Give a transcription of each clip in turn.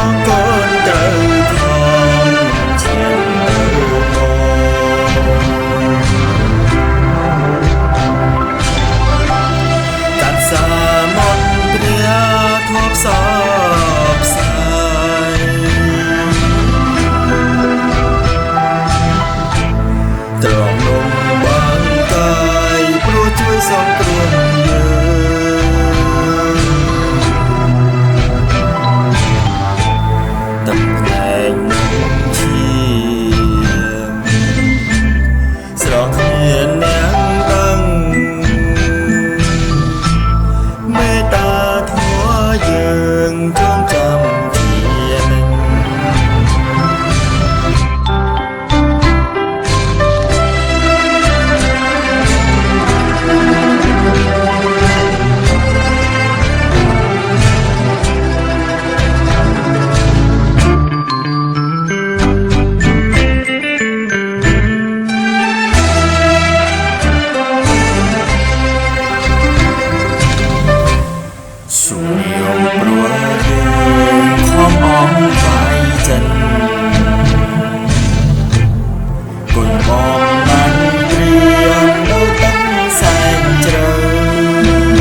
ងកូនត្រូវថងឈាមទៅកាត់សាមន់ព្រះធប់សបស្សាយត្រង់នំបានកាយព្រោះជួយសង្គ្រោះយើងតំណែងជាស្រស់គ្នាអ្នកដឹងមេត្តាធម៌យើងចងចាំជានឹងសុំយកព្រោះយើងខំអងកាយចិនគុណបងបានព្រៀងដូចទឹកសែនជ្រៅ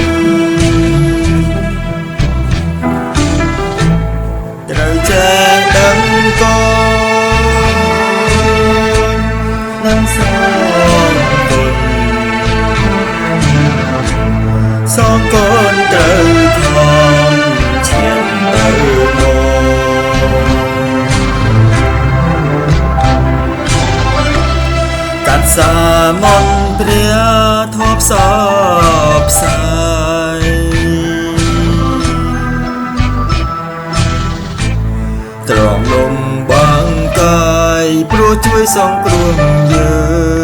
ត្រូវចេះដឹងកូននឹងសងគុណសងកូនត្រូវថងឈាមទៅមកកាត់សាមន់ព្រះធប់សបស្សាយត្រង់លំបាំងកាយព្រោះជួយសង្គ្រោះយើង